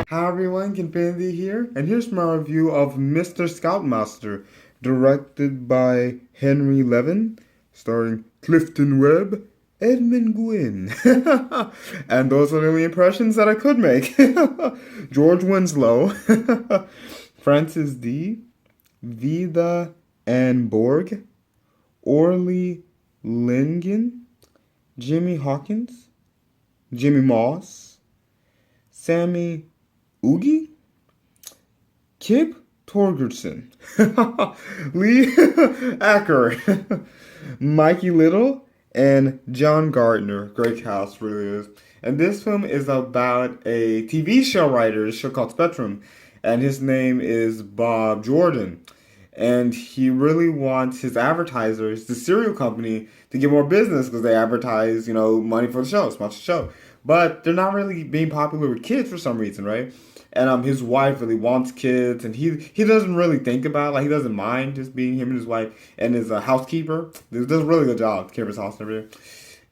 Hi everyone, Kenfinity here, and here's my review of Mr. Scoutmaster, directed by Henry Levin, starring Clifton Webb, Edmund Gwynn. And those are the only impressions that I could make. George Winslow, Francis D, Vida Ann Borg, Orly Lingen, Jimmy Hawkins, Jimmy Moss, Sammy Oogie, Kip Torgerson, Lee Acker, Mikey Little, and John Gardner. Great cast, really is. And this film is about a TV show writer, a show called Spectrum, and his name is Bob Jordan. And he really wants his advertisers, the cereal company, to get more business because they advertise, money for the show, sponsor the show. But they're not really being popular with kids for some reason, right? And his wife really wants kids, and he doesn't really think about it. Like, he doesn't mind just being him and his wife and his housekeeper. He does a really good job to care for his house and everything.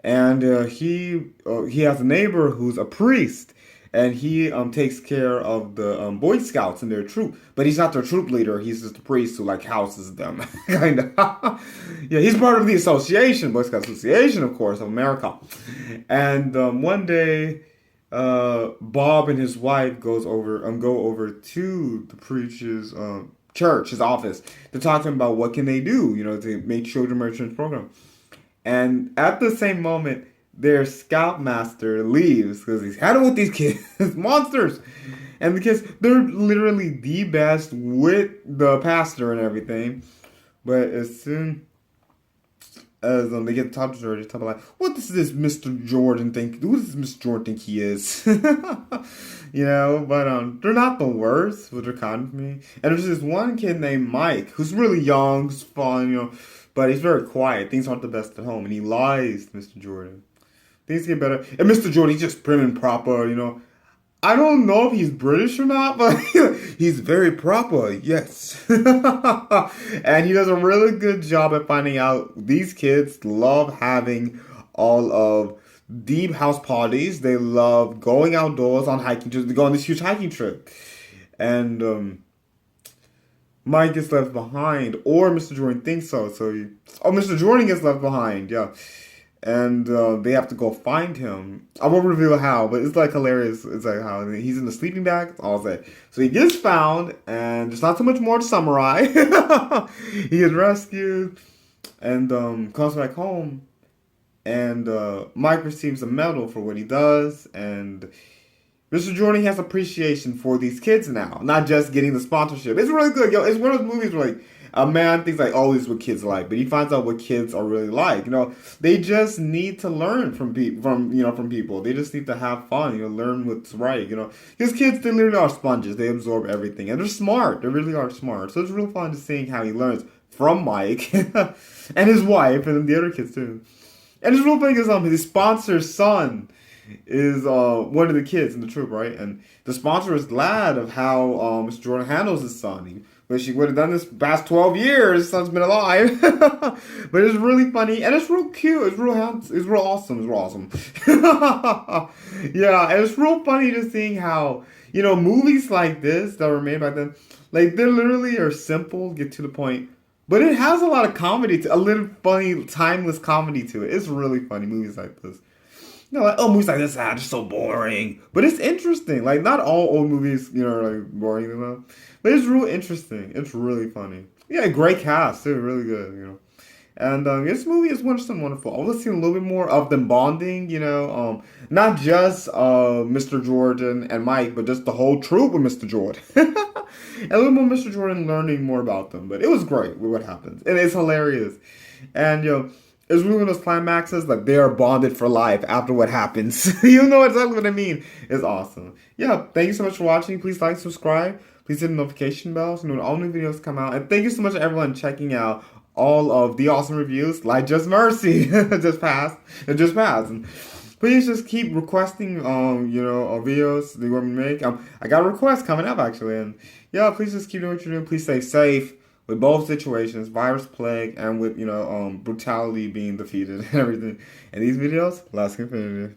And he has a neighbor who's a priest, and he takes care of the Boy Scouts and their troop. But he's not their troop leader. He's just the priest who like houses them, kind of. Yeah, he's part of the association, Boy Scout Association, of course, of America. And one day, Bob and his wife go over to the preacher's church, his office, to talk to him about what can they do, to make children merchants program. And at the same moment, their scoutmaster leaves because he's had it with these kids, monsters. And the kids, they're literally the best with the pastor and everything. But as soon as they get to talk to George, they talk about, like, what does this Mr. Jordan think? Who does Mr. Jordan think he is? But they're not the worst, but they're kind of me. And there's this one kid named Mike who's really young, who's fun, but he's very quiet. Things aren't the best at home, and he lies to Mr. Jordan. Things get better. And Mr. Jordan, he's just prim and proper, I don't know if he's British or not, but he's very proper, yes. And he does a really good job at finding out these kids love having all of deep house parties. They love going outdoors on hiking trips. They go on this huge hiking trip. And Mike gets left behind, or Mr. Jordan thinks so. Mr. Jordan gets left behind, yeah. And they have to go find him. I won't reveal how, but it's like hilarious. It's like how he's in the sleeping bag. That's all I'll say. So he gets found, and there's not too much more to summarize. He gets rescued, and comes back home. And Mike receives a medal for what he does, and Mr. Jordan has appreciation for these kids now, not just getting the sponsorship. It's really good, yo. It's one of those movies where, like, a man thinks, like, oh, this is what kids like, but he finds out what kids are really like. They just need to learn from people. They just need to have fun, learn what's right, His kids, they literally are sponges. They absorb everything, and they're smart. They really are smart. So it's real fun to seeing how he learns from Mike and his wife and the other kids too. And it's real funny because his sponsor's son is one of the kids in the troop, right? And the sponsor is glad of how Mr. Jordan handles his son. But she would have done this past 12 years. His son's been alive. But it's really funny. And it's real cute. It's real handsome. It's real awesome. It's real awesome. Yeah, and it's real funny just seeing how, movies like this that were made by them, like, they literally are simple, get to the point. But it has a lot of comedy, a little funny, timeless comedy to it. It's really funny, movies like this. Movies like this are just so boring. But it's interesting. Like, not all old movies, are like boring, But it's real interesting. It's really funny. Yeah, great cast, too. Really good, And this movie is wonderful. I want to see a little bit more of them bonding, not just Mr. Jordan and Mike, but just the whole troop with Mr. Jordan. And a little more Mr. Jordan learning more about them. But it was great with what happens. And it's hilarious. And, it's really one of those climaxes, like they are bonded for life after what happens. You know exactly what I mean. It's awesome. Yeah, thank you so much for watching. Please like, subscribe. Please hit the notification bell so when all new videos come out. And thank you so much to everyone checking out all of the awesome reviews, like Just Mercy. Just passed. It just passed. And please just keep requesting, videos that you want me to make. I got a request coming up, actually. And yeah, please just keep doing what you're doing. Please stay safe. With both situations, virus, plague, and with, brutality being defeated and everything. And these videos, last Kenfinity.